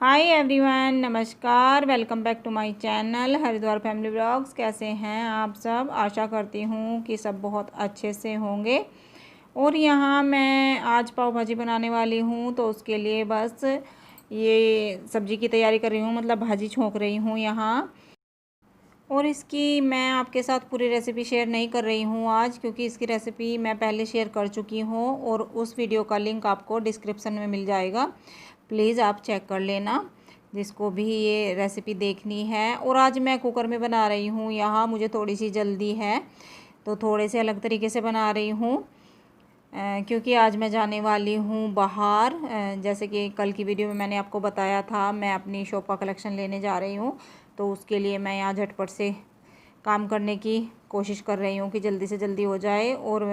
हाय everyone, नमस्कार। Welcome back to my channel Haridwar family vlogs. कैसे हैं आप सब? आशा करती हूँ कि सब बहुत अच्छे से होंगे। और यहाँ मैं आज पाव भाजी बनाने वाली हूँ, तो उसके लिए बस ये सब्ज़ी की तैयारी कर रही हूँ, मतलब भाजी छोंक रही हूँ यहाँ। और इसकी मैं आपके साथ पूरी रेसिपी शेयर नहीं कर रही हूँ आज, क्योंकि इसकी रेसिपी मैं पहले शेयर कर चुकी हूँ और उस वीडियो का लिंक आपको डिस्क्रिप्शन में मिल जाएगा। प्लीज़ आप चेक कर लेना जिसको भी ये रेसिपी देखनी है। और आज मैं कुकर में बना रही हूँ, यहाँ मुझे थोड़ी सी जल्दी है तो थोड़े से अलग तरीके से बना रही हूँ, क्योंकि आज मैं जाने वाली हूँ बाहर। जैसे कि कल की वीडियो में मैंने आपको बताया था, मैं अपनी शॉप का कलेक्शन लेने जा रही हूँ, तो उसके लिए मैं यहाँ झटपट से काम करने की कोशिश कर रही हूँ कि जल्दी से जल्दी हो जाए। और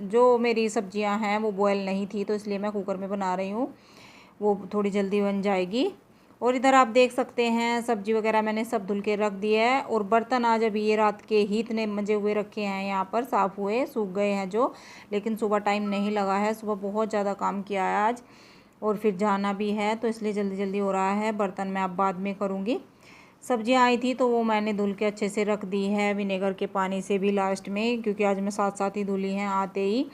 जो मेरी सब्जियाँ हैं वो बॉयल नहीं थी, तो इसलिए मैं कुकर में बना रही हूँ, वो थोड़ी जल्दी बन जाएगी। और इधर आप देख सकते हैं सब्जी वगैरह मैंने सब धुल के रख दिया है। और बर्तन आज अभी ये रात के ही इतने मजे हुए रखे हैं, यहाँ पर साफ़ हुए सूख गए हैं जो, लेकिन सुबह टाइम नहीं लगा है। सुबह बहुत ज़्यादा काम किया है आज, और फिर जाना भी है, तो इसलिए जल्दी जल्दी हो रहा है। बर्तन मैं अब बाद में करूँगी। सब्जियाँ आई थी तो वो मैंने धुल के अच्छे से रख दी है, विनेगर के पानी से भी लास्ट में, क्योंकि आज मैं साथ साथ ही धुली हैं आते ही।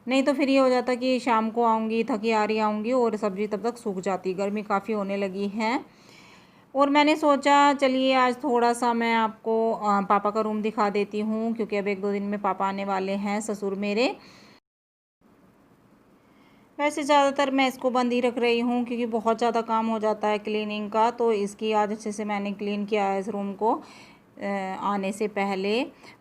नहीं तो फिर ये हो जाता कि शाम को आऊँगी, थकी आ रही आऊँगी और सब्ज़ी तब तक सूख जाती। गर्मी काफ़ी होने लगी है। और मैंने सोचा चलिए आज थोड़ा सा मैं आपको पापा का रूम दिखा देती हूँ, क्योंकि अब 1-2 दिन में पापा आने वाले हैं, ससुर मेरे। वैसे ज़्यादातर मैं इसको बंद ही रख रही हूँ, क्योंकि बहुत ज़्यादा काम हो जाता है क्लीनिंग का। तो इसकी आज अच्छे से मैंने क्लीन किया है इस रूम को आने से पहले।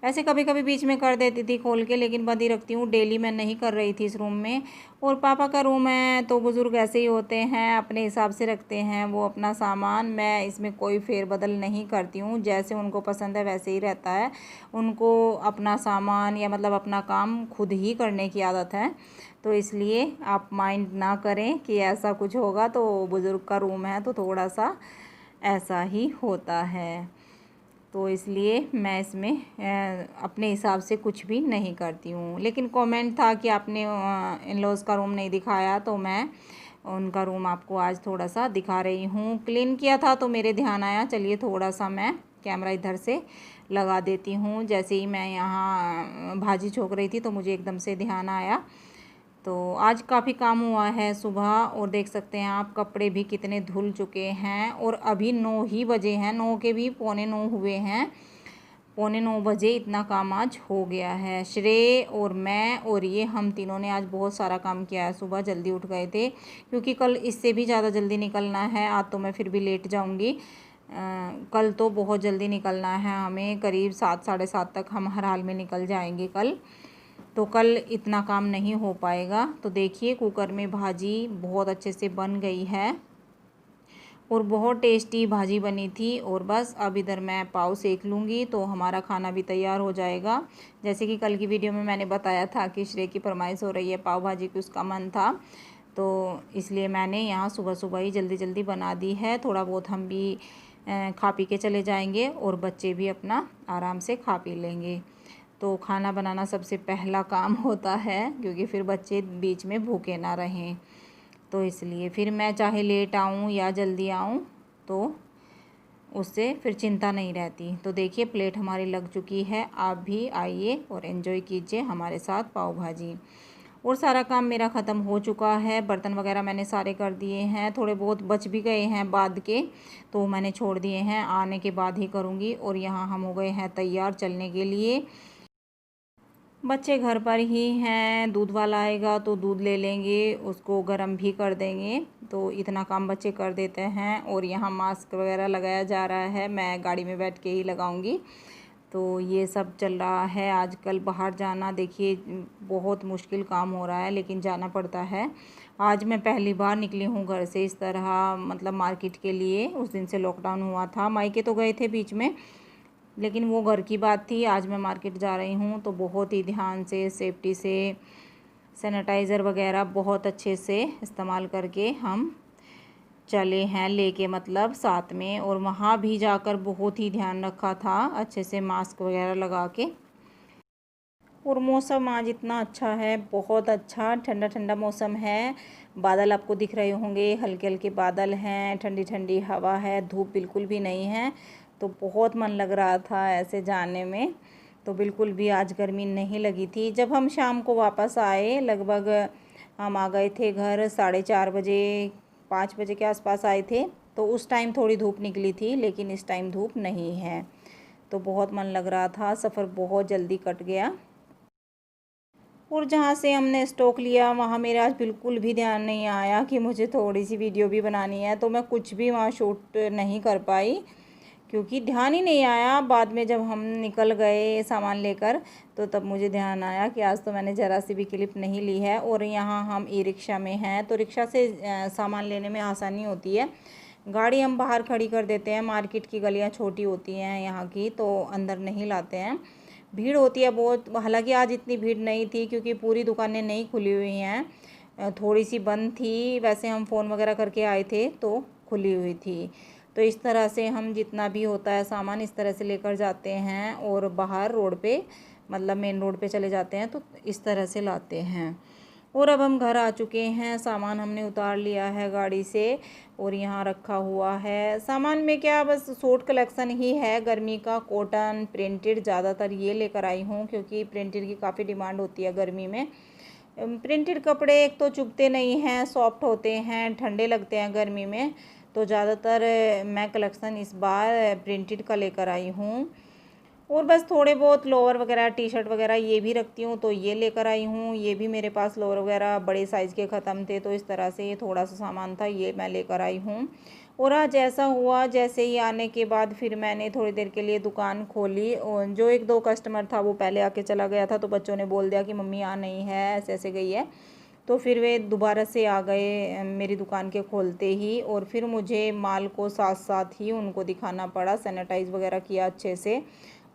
वैसे कभी कभी बीच में कर देती थी खोल के, लेकिन बंद ही रखती हूँ। डेली मैं नहीं कर रही थी इस रूम में। और पापा का रूम है तो बुज़ुर्ग ऐसे ही होते हैं, अपने हिसाब से रखते हैं वो अपना सामान। मैं इसमें कोई फेरबदल नहीं करती हूँ, जैसे उनको पसंद है वैसे ही रहता है। उनको अपना सामान या मतलब अपना काम खुद ही करने की आदत है, तो इसलिए आप माइंड ना करें कि ऐसा कुछ होगा। तो बुज़ुर्ग का रूम है तो थोड़ा सा ऐसा ही होता है, तो इसलिए मैं इसमें अपने हिसाब से कुछ भी नहीं करती हूँ। लेकिन कमेंट था कि आपने इन लॉज़ का रूम नहीं दिखाया, तो मैं उनका रूम आपको आज थोड़ा सा दिखा रही हूँ। क्लीन किया था तो मेरे ध्यान आया, चलिए थोड़ा सा मैं कैमरा इधर से लगा देती हूँ। जैसे ही मैं यहाँ भाजी छोक रही थी तो मुझे एकदम से ध्यान आया। तो आज काफ़ी काम हुआ है सुबह, और देख सकते हैं आप कपड़े भी कितने धुल चुके हैं। और अभी 9 ही बजे हैं, 9 के भी पौने 9 हुए हैं। पौने 9 बजे इतना काम आज हो गया है। श्रेय और मैं और ये हम तीनों ने आज बहुत सारा काम किया है। सुबह जल्दी उठ गए थे, क्योंकि कल इससे भी ज़्यादा जल्दी निकलना है। आज तो मैं फिर भी लेट जाऊँगी। कल तो बहुत जल्दी निकलना है हमें, करीब 7 साढ़े 7 तक हम हर हाल में निकल जाएंगे कल। तो कल इतना काम नहीं हो पाएगा। तो देखिए कुकर में भाजी बहुत अच्छे से बन गई है और बहुत टेस्टी भाजी बनी थी। और बस अब इधर मैं पाव सेक लूँगी तो हमारा खाना भी तैयार हो जाएगा। जैसे कि कल की वीडियो में मैंने बताया था कि श्रेय की फरमाइश हो रही है पाव भाजी की, उसका मन था, तो इसलिए मैंने यहाँ सुबह सुबह ही जल्दी जल्दी बना दी है। थोड़ा बहुत हम भी खा पी के चले जाएंगे और बच्चे भी अपना आराम से खा पी लेंगे। तो खाना बनाना सबसे पहला काम होता है, क्योंकि फिर बच्चे बीच में भूखे ना रहें। तो इसलिए फिर मैं चाहे लेट आऊँ या जल्दी आऊँ तो उससे फिर चिंता नहीं रहती। तो देखिए प्लेट हमारी लग चुकी है। आप भी आइए और एंजॉय कीजिए हमारे साथ पाव भाजी। और सारा काम मेरा ख़त्म हो चुका है, बर्तन वगैरह मैंने सारे कर दिए हैं। थोड़े बहुत बच भी गए हैं बाद के, तो मैंने छोड़ दिए हैं, आने के बाद ही करूँगी। और यहाँ हम हो गए हैं तैयार चलने के लिए। बच्चे घर पर ही हैं, दूध वाला आएगा तो दूध ले लेंगे, उसको गर्म भी कर देंगे। तो इतना काम बच्चे कर देते हैं। और यहाँ मास्क वगैरह लगाया जा रहा है, मैं गाड़ी में बैठ के ही लगाऊंगी। तो ये सब चल रहा है आजकल। बाहर जाना देखिए बहुत मुश्किल काम हो रहा है, लेकिन जाना पड़ता है। आज मैं पहली बार निकली हूँ घर से इस तरह, मतलब मार्केट के लिए। उस दिन से लॉकडाउन हुआ था, मायके तो गए थे बीच में, लेकिन वो घर की बात थी। आज मैं मार्केट जा रही हूँ तो बहुत ही ध्यान से, सेफ्टी से, सैनिटाइज़र वगैरह बहुत अच्छे से इस्तेमाल करके हम चले हैं लेके, मतलब साथ में। और वहाँ भी जाकर बहुत ही ध्यान रखा था, अच्छे से मास्क वगैरह लगा के। और मौसम आज इतना अच्छा है, बहुत अच्छा ठंडा ठंडा मौसम है। बादल आपको दिख रहे होंगे, हल्के हल्के बादल हैं, ठंडी ठंडी हवा है, धूप बिल्कुल भी नहीं है। तो बहुत मन लग रहा था ऐसे जाने में, तो बिल्कुल भी आज गर्मी नहीं लगी थी। जब हम शाम को वापस आए, लगभग हम आ गए थे घर 4:30 बजे, 5 बजे के आसपास आए थे। तो उस टाइम थोड़ी धूप निकली थी, लेकिन इस टाइम धूप नहीं है। तो बहुत मन लग रहा था, सफ़र बहुत जल्दी कट गया। और जहाँ से हमने स्टॉक लिया वहाँ मेरा आज बिल्कुल भी ध्यान नहीं आया कि मुझे थोड़ी सी वीडियो भी बनानी है, तो मैं कुछ भी वहाँ शूट नहीं कर पाई, क्योंकि ध्यान ही नहीं आया। बाद में जब हम निकल गए सामान लेकर, तो तब मुझे ध्यान आया कि आज तो मैंने ज़रा सी भी क्लिप नहीं ली है। और यहाँ हम ई रिक्शा में हैं, तो रिक्शा से सामान लेने में आसानी होती है। गाड़ी हम बाहर खड़ी कर देते हैं, मार्केट की गलियाँ छोटी होती हैं यहाँ की, तो अंदर नहीं लाते हैं। भीड़ होती है बहुत, हालांकि आज इतनी भीड़ नहीं थी क्योंकि पूरी दुकानें नहीं खुली हुई हैं, थोड़ी सी बंद थी। वैसे हम फ़ोन वगैरह करके आए थे तो खुली हुई थी। तो इस तरह से हम जितना भी होता है सामान इस तरह से लेकर जाते हैं, और बाहर रोड पे, मतलब मेन रोड पे चले जाते हैं, तो इस तरह से लाते हैं। और अब हम घर आ चुके हैं, सामान हमने उतार लिया है गाड़ी से, और यहाँ रखा हुआ है। सामान में क्या, बस सूट कलेक्शन ही है गर्मी का, कॉटन प्रिंटेड ज़्यादातर ये लेकर आई हूँ, क्योंकि प्रिंटेड की काफ़ी डिमांड होती है गर्मी में। प्रिंटेड कपड़े एक तो चुभते नहीं हैं, सॉफ्ट होते हैं, ठंडे लगते हैं गर्मी में। तो ज़्यादातर मैं कलेक्शन इस बार प्रिंटेड का लेकर आई हूँ। और बस थोड़े बहुत लोअर वगैरह, टी शर्ट वगैरह ये भी रखती हूँ, तो ये लेकर आई हूँ। ये भी मेरे पास लोअर वगैरह बड़े साइज़ के ख़त्म थे, तो इस तरह से ये थोड़ा सा सामान था, ये मैं लेकर आई हूँ। और आज ऐसा हुआ, जैसे ही आने के बाद फिर मैंने थोड़ी देर के लिए दुकान खोली, और जो एक दो कस्टमर था वो पहले आके चला गया था, तो बच्चों ने बोल दिया कि मम्मी आ नहीं है, ऐसे ऐसे गई है। तो फिर वे दोबारा से आ गए मेरी दुकान के खोलते ही, और फिर मुझे माल को साथ साथ ही उनको दिखाना पड़ा, सैनिटाइज़ वगैरह किया अच्छे से,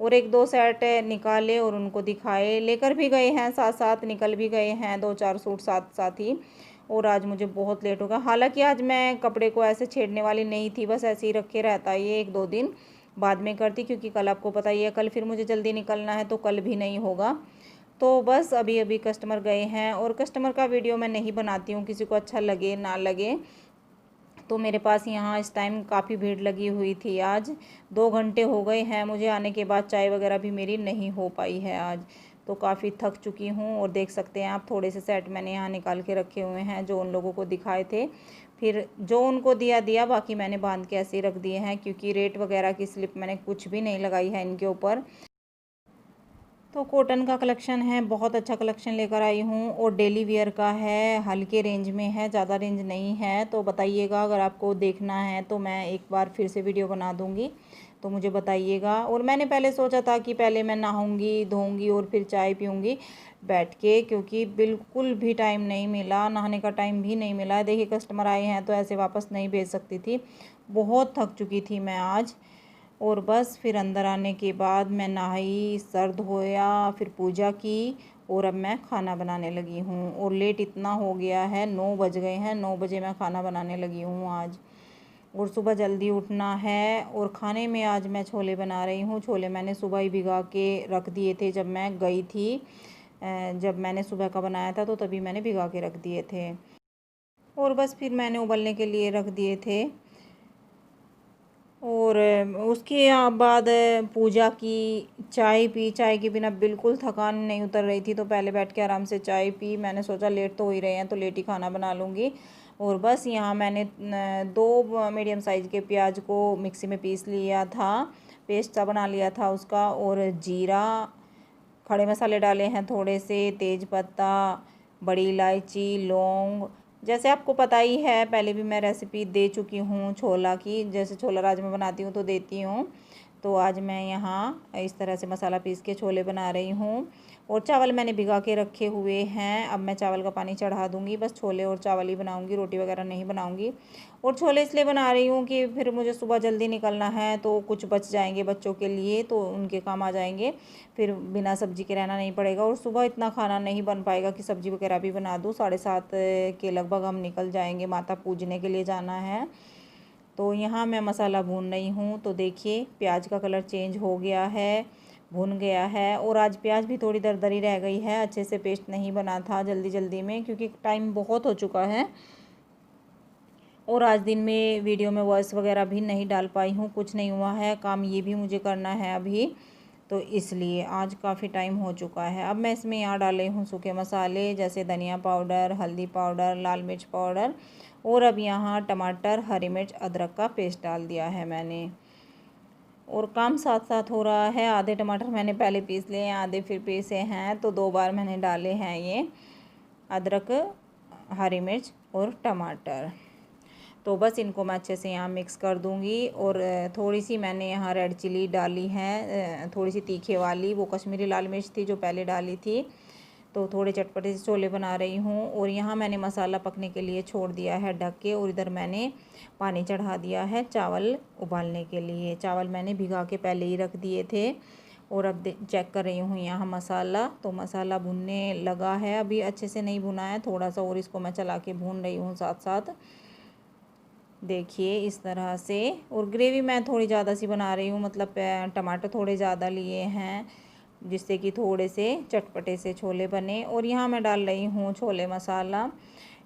और एक दो सेट निकाले और उनको दिखाए। लेकर भी गए हैं साथ साथ, निकल भी गए हैं 2-4 सूट साथ साथ ही। और आज मुझे बहुत लेट हो गया। हालांकि आज मैं कपड़े को ऐसे छेड़ने वाली नहीं थी, बस ऐसे ही रखे रहता ये 1-2 दिन, बाद में करती, क्योंकि कल आपको पता ही है कल फिर मुझे जल्दी निकलना है, तो कल भी नहीं होगा। तो बस अभी अभी कस्टमर गए हैं, और कस्टमर का वीडियो मैं नहीं बनाती हूँ, किसी को अच्छा लगे ना लगे। तो मेरे पास यहाँ इस टाइम काफ़ी भीड़ लगी हुई थी। आज 2 घंटे हो गए हैं मुझे आने के बाद, चाय वगैरह भी मेरी नहीं हो पाई है आज। तो काफ़ी थक चुकी हूँ। और देख सकते हैं आप, थोड़े से सेट मैंने यहाँ निकाल के रखे हुए हैं, जो उन लोगों को दिखाए थे। फिर जो उनको दिया, बाकी मैंने बांध के ऐसे ही रख दिए हैं, क्योंकि रेट वगैरह की स्लिप मैंने कुछ भी नहीं लगाई है इनके ऊपर। तो कॉटन का कलेक्शन है, बहुत अच्छा कलेक्शन लेकर आई हूँ, और डेली वियर का है, हल्के रेंज में है, ज़्यादा रेंज नहीं है। तो बताइएगा, अगर आपको देखना है तो मैं एक बार फिर से वीडियो बना दूँगी, तो मुझे बताइएगा। और मैंने पहले सोचा था कि पहले मैं नहाऊँगी धोऊँगी और फिर चाय पीऊँगी बैठ के, क्योंकि बिल्कुल भी टाइम नहीं मिला, नहाने का टाइम भी नहीं मिला। देखिए कस्टमर आए हैं तो ऐसे वापस नहीं भेज सकती थी, बहुत थक चुकी थी मैं आज। और बस फिर अंदर आने के बाद मैं नहाई, सर धोया, फिर पूजा की, और अब मैं खाना बनाने लगी हूँ। और लेट इतना हो गया है, 9 बज गए हैं, 9 बजे मैं खाना बनाने लगी हूँ आज। और सुबह जल्दी उठना है। और खाने में आज मैं छोले बना रही हूँ। छोले मैंने सुबह ही भिगा के रख दिए थे, जब मैं गई थी, जब मैंने सुबह का बनाया था तो तभी मैंने भिगा के रख दिए थे। और बस फिर मैंने उबलने के लिए रख दिए थे। और उसके बाद पूजा की, चाय पी। चाय के बिना बिल्कुल थकान नहीं उतर रही थी, तो पहले बैठ के आराम से चाय पी। मैंने सोचा लेट तो हो ही रहे हैं, तो लेट ही खाना बना लूँगी। और बस यहाँ मैंने 2 मीडियम साइज़ के प्याज को मिक्सी में पीस लिया था, पेस्ट सा बना लिया था उसका। और जीरा, खड़े मसाले डाले हैं थोड़े से, तेज पत्ता, बड़ी इलायची, लौंग। जैसे आपको पता ही है, पहले भी मैं रेसिपी दे चुकी हूँ छोला की, जैसे छोला राजमा बनाती हूँ तो देती हूँ। तो आज मैं यहाँ इस तरह से मसाला पीस के छोले बना रही हूँ। और चावल मैंने भिगा के रखे हुए हैं, अब मैं चावल का पानी चढ़ा दूँगी। बस छोले और चावल ही बनाऊँगी, रोटी वगैरह नहीं बनाऊँगी। और छोले इसलिए बना रही हूँ कि फिर मुझे सुबह जल्दी निकलना है, तो कुछ बच जाएंगे बच्चों के लिए, तो उनके काम आ जाएंगे। फिर बिना सब्ज़ी के रहना नहीं पड़ेगा। और सुबह इतना खाना नहीं बन पाएगा कि सब्ज़ी वगैरह भी बना दूँ। 7:30 के लगभग हम निकल जाएंगे, माता पूजने के लिए जाना है। तो यहाँ मैं मसाला भून रही हूँ। तो देखिए प्याज का कलर चेंज हो गया है, भुन गया है। और आज प्याज भी थोड़ी दरदरी रह गई है, अच्छे से पेस्ट नहीं बना था जल्दी जल्दी में, क्योंकि टाइम बहुत हो चुका है। और आज दिन में वीडियो में वॉइस वगैरह भी नहीं डाल पाई हूँ, कुछ नहीं हुआ है, काम ये भी मुझे करना है अभी, तो इसलिए आज काफ़ी टाइम हो चुका है। अब मैं इसमें यहाँ डाल रही हूँ सूखे मसाले, जैसे धनिया पाउडर, हल्दी पाउडर, लाल मिर्च पाउडर, और अब यहाँ टमाटर, हरी मिर्च, अदरक का पेस्ट डाल दिया है मैंने। और काम साथ साथ हो रहा है। आधे टमाटर मैंने पहले पीस लिए हैं, आधे फिर पीसे हैं, तो 2 बार मैंने डाले हैं ये अदरक, हरी मिर्च और टमाटर। तो बस इनको मैं अच्छे से यहाँ मिक्स कर दूँगी। और थोड़ी सी मैंने यहाँ रेड चिली डाली है, थोड़ी सी तीखे वाली, वो कश्मीरी लाल मिर्च थी जो पहले डाली थी। तो थोड़े चटपटे से छोले बना रही हूँ। और यहाँ मैंने मसाला पकने के लिए छोड़ दिया है ढक के, और इधर मैंने पानी चढ़ा दिया है चावल उबालने के लिए। चावल मैंने भिगा के पहले ही रख दिए थे। और अब चेक कर रही हूँ यहाँ मसाला, तो मसाला भुनने लगा है, अभी अच्छे से नहीं भुना है, थोड़ा सा और इसको मैं चला के भून रही हूँ साथ साथ। देखिए इस तरह से। और ग्रेवी मैं थोड़ी ज़्यादा सी बना रही हूँ, मतलब टमाटर थोड़े ज़्यादा लिए हैं, जिससे कि थोड़े से चटपटे से छोले बने। और यहाँ मैं डाल रही हूँ छोले मसाला,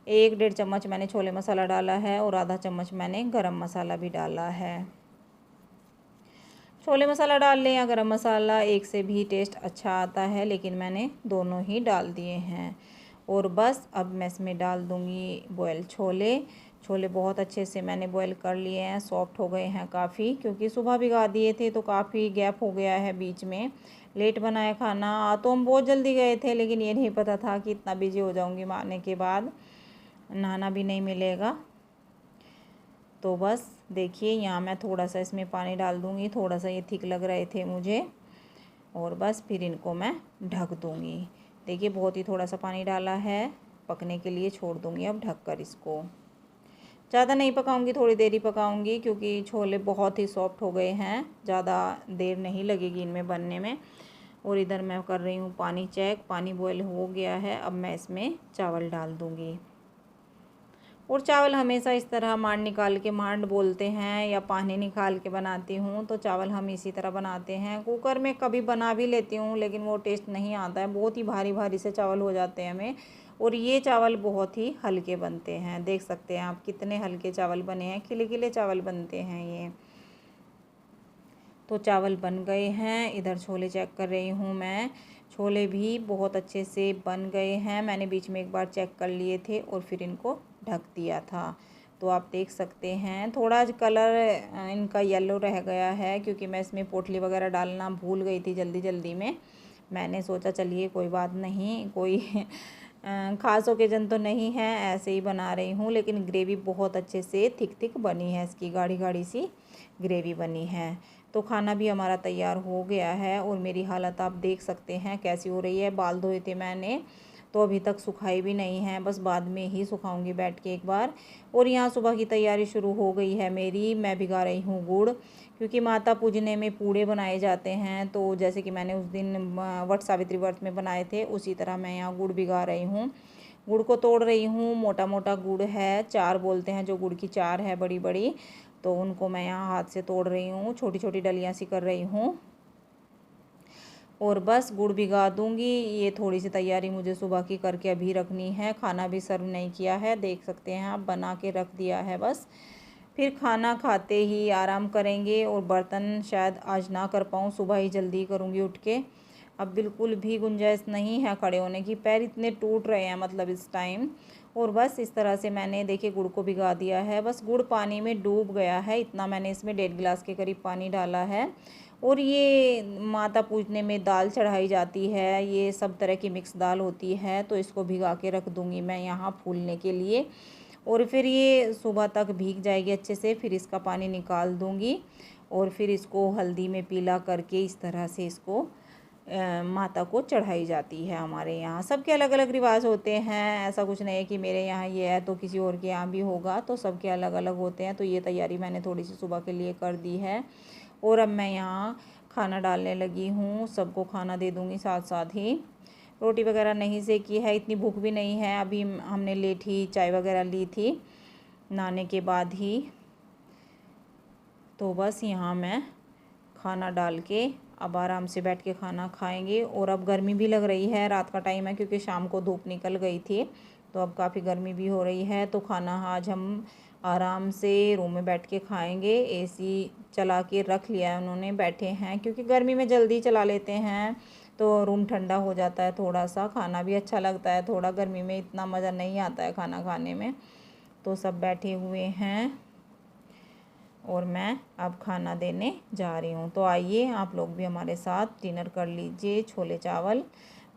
1-1.5 चम्मच मैंने छोले मसाला डाला है, और आधा चम्मच मैंने गरम मसाला भी डाला है। छोले मसाला डाल लें या गरम मसाला, एक से भी टेस्ट अच्छा आता है, लेकिन मैंने दोनों ही डाल दिए हैं। और बस अब मैं इसमें डाल दूँगी बॉयल छोले। छोले बहुत अच्छे से मैंने बॉयल कर लिए हैं, सॉफ्ट हो गए हैं काफ़ी, क्योंकि सुबह भिगा दिए थे तो काफ़ी गैप हो गया है बीच में। लेट बनाया खाना, तो हम बहुत जल्दी गए थे, लेकिन ये नहीं पता था कि इतना बिजी हो जाऊँगी माँ आने के बाद, नहाना भी नहीं मिलेगा। तो बस देखिए यहाँ मैं थोड़ा सा इसमें पानी डाल दूँगी, थोड़ा सा ये थिक लग रहे थे मुझे। और बस फिर इनको मैं ढक दूँगी। देखिए बहुत ही थोड़ा सा पानी डाला है, पकने के लिए छोड़ दूँगी अब ढक कर इसको। ज़्यादा नहीं पकाऊंगी, थोड़ी देर ही पकाऊंगी, क्योंकि छोले बहुत ही सॉफ्ट हो गए हैं, ज़्यादा देर नहीं लगेगी इनमें बनने में। और इधर मैं कर रही हूँ पानी चेक, पानी बॉयल हो गया है, अब मैं इसमें चावल डाल दूँगी। और चावल हमेशा इस तरह मांड निकाल के, मांड बोलते हैं या पानी निकाल के बनाती हूँ, तो चावल हम इसी तरह बनाते हैं। कुकर में कभी बना भी लेती हूँ, लेकिन वो टेस्ट नहीं आता है, बहुत ही भारी भारी से चावल हो जाते हैं हमें। और ये चावल बहुत ही हल्के बनते हैं, देख सकते हैं आप कितने हल्के चावल बने हैं, खिले खिले चावल बनते हैं ये। तो चावल बन गए हैं, इधर छोले चेक कर रही हूँ मैं, छोले भी बहुत अच्छे से बन गए हैं। मैंने बीच में एक बार चेक कर लिए थे और फिर इनको ढक दिया था। तो आप देख सकते हैं थोड़ा कलर इनका येलो रह गया है, क्योंकि मैं इसमें पोटली वगैरह डालना भूल गई थी जल्दी जल्दी में। मैंने सोचा चलिए कोई बात नहीं, कोई ख़ास ओकेजन तो नहीं है, ऐसे ही बना रही हूँ। लेकिन ग्रेवी बहुत अच्छे से थिक थिक बनी है, इसकी गाढ़ी गाढ़ी सी ग्रेवी बनी है। तो खाना भी हमारा तैयार हो गया है। और मेरी हालत आप देख सकते हैं कैसी हो रही है। बाल धोए थे मैंने, तो अभी तक सुखाए भी नहीं हैं, बस बाद में ही सुखाऊंगी बैठ के एक बार। और यहाँ सुबह की तैयारी शुरू हो गई है मेरी। मैं भिगा रही हूँ गुड़, क्योंकि माता पूजने में पूड़े बनाए जाते हैं। तो जैसे कि मैंने उस दिन वट सावित्री व्रत में बनाए थे, उसी तरह मैं यहाँ गुड़ भिगा रही हूँ। गुड़ को तोड़ रही हूँ, मोटा मोटा गुड़ है, चार बोलते हैं जो गुड़ की चार है बड़ी बड़ी, तो उनको मैं यहाँ हाथ से तोड़ रही हूँ, छोटी छोटी डलियाँ सी कर रही हूँ। और बस गुड़ भिगा दूँगी। ये थोड़ी सी तैयारी मुझे सुबह की करके अभी रखनी है। खाना भी सर्व नहीं किया है, देख सकते हैं आप, बना के रख दिया है बस। फिर खाना खाते ही आराम करेंगे। और बर्तन शायद आज ना कर पाऊँ, सुबह ही जल्दी करूँगी उठ के। अब बिल्कुल भी गुंजाइश नहीं है खड़े होने की, पैर इतने टूट रहे हैं मतलब इस टाइम। और बस इस तरह से मैंने देखिए गुड़ को भिगा दिया है, बस गुड़ पानी में डूब गया है, इतना मैंने इसमें 1.5 गिलास के करीब पानी डाला है। और ये माता पूजने में दाल चढ़ाई जाती है, ये सब तरह की मिक्स दाल होती है, तो इसको भिगा के रख दूँगी मैं यहाँ फूलने के लिए। और फिर ये सुबह तक भीग जाएगी अच्छे से, फिर इसका पानी निकाल दूँगी। और फिर इसको हल्दी में पीला करके इस तरह से इसको माता को चढ़ाई जाती है। हमारे यहाँ सबके अलग अलग रिवाज होते हैं, ऐसा कुछ नहीं है कि मेरे यहाँ ये है तो किसी और के यहाँ भी होगा, तो सबके अलग अलग होते हैं। तो ये तैयारी मैंने थोड़ी सी सुबह के लिए कर दी है। और अब मैं यहाँ खाना डालने लगी हूँ, सबको खाना दे दूँगी साथ साथ ही। रोटी वगैरह नहीं सेकी है, इतनी भूख भी नहीं है, अभी हमने लेट ही चाय वगैरह ली थी नहाने के बाद ही। तो बस यहाँ मैं खाना डाल के अब आराम से बैठ के खाना खाएंगे। और अब गर्मी भी लग रही है, रात का टाइम है क्योंकि शाम को धूप निकल गई थी, तो अब काफ़ी गर्मी भी हो रही है। तो खाना आज हम आराम से रूम में बैठ के खाएंगे। एसी चला के रख लिया है उन्होंने, बैठे हैं क्योंकि गर्मी में जल्दी चला लेते हैं तो रूम ठंडा हो जाता है थोड़ा सा, खाना भी अच्छा लगता है थोड़ा। गर्मी में इतना मज़ा नहीं आता है खाना खाने में। तो सब बैठे हुए हैं और मैं अब खाना देने जा रही हूँ। तो आइए आप लोग भी हमारे साथ डिनर कर लीजिए, छोले चावल।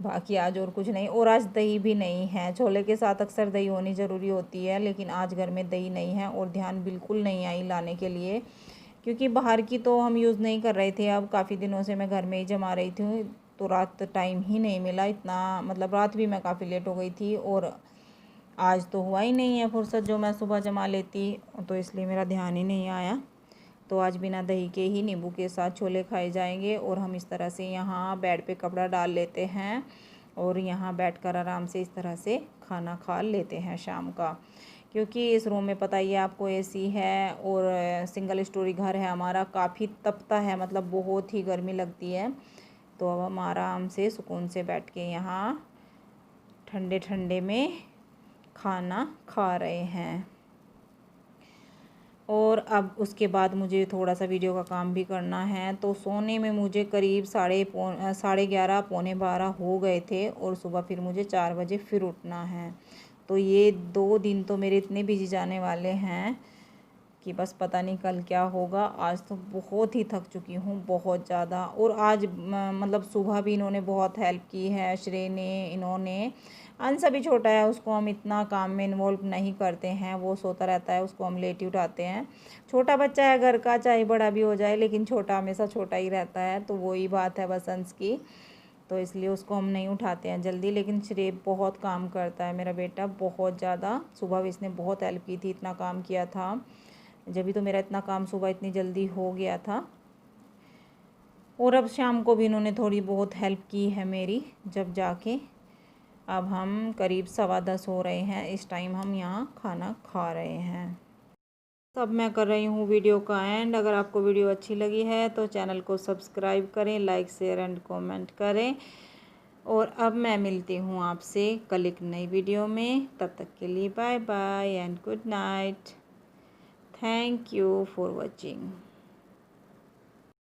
बाकी आज और कुछ नहीं, और आज दही भी नहीं है। छोले के साथ अक्सर दही होनी ज़रूरी होती है, लेकिन आज घर में दही नहीं है और ध्यान बिल्कुल नहीं आई लाने के लिए, क्योंकि बाहर की तो हम यूज़ नहीं कर रहे थे। अब काफ़ी दिनों से मैं घर में ही जमा रही थी, तो रात टाइम ही नहीं मिला इतना, मतलब रात भी मैं काफ़ी लेट हो गई थी और आज तो हुआ ही नहीं है फुर्सत जो मैं सुबह जमा लेती, तो इसलिए मेरा ध्यान ही नहीं आया। तो आज बिना दही के ही नींबू के साथ छोले खाए जाएंगे। और हम इस तरह से यहाँ बेड पे कपड़ा डाल लेते हैं और यहाँ बैठकर आराम से इस तरह से खाना खा लेते हैं शाम का, क्योंकि इस रूम में पता ही है आपको एसी है और सिंगल स्टोरी घर है हमारा, काफ़ी तपता है, मतलब बहुत ही गर्मी लगती है। तो अब हम आराम से सुकून से बैठ के यहाँ ठंडे ठंडे में खाना खा रहे हैं। और अब उसके बाद मुझे थोड़ा सा वीडियो का काम भी करना है। तो सोने में मुझे करीब 11:30 पौने 12 हो गए थे और सुबह फिर मुझे 4 बजे फिर उठना है। तो ये 2 दिन तो मेरे इतने बिजी जाने वाले हैं कि बस पता नहीं कल क्या होगा। आज तो बहुत ही थक चुकी हूँ, बहुत ज़्यादा। और आज मतलब सुबह भी इन्होंने बहुत हेल्प की है, श्रेय ने, इन्होंने। अंश अभी छोटा है, उसको हम इतना काम में इन्वॉल्व नहीं करते हैं, वो सोता रहता है, उसको हम लेट ही उठाते हैं। छोटा बच्चा है घर का, चाहे बड़ा भी हो जाए, लेकिन छोटा हमेशा छोटा ही रहता है, तो वही बात है बस अंश की। तो इसलिए उसको हम नहीं उठाते हैं जल्दी। लेकिन श्रेय बहुत काम करता है मेरा बेटा, बहुत ज़्यादा। सुबह भी इसने बहुत हेल्प की थी, इतना काम किया था, जब भी तो मेरा इतना काम सुबह इतनी जल्दी हो गया था। और अब शाम को भी इन्होंने थोड़ी बहुत हेल्प की है मेरी, जब जाके अब हम करीब 10:15 हो रहे हैं, इस टाइम हम यहाँ खाना खा रहे हैं। तब मैं कर रही हूँ वीडियो का एंड। अगर आपको वीडियो अच्छी लगी है तो चैनल को सब्सक्राइब करें, लाइक शेयर एंड कमेंट करें। और अब मैं मिलती हूँ आपसे कल एक नई वीडियो में। तब तक के लिए bye bye and good night. Thank you for watching.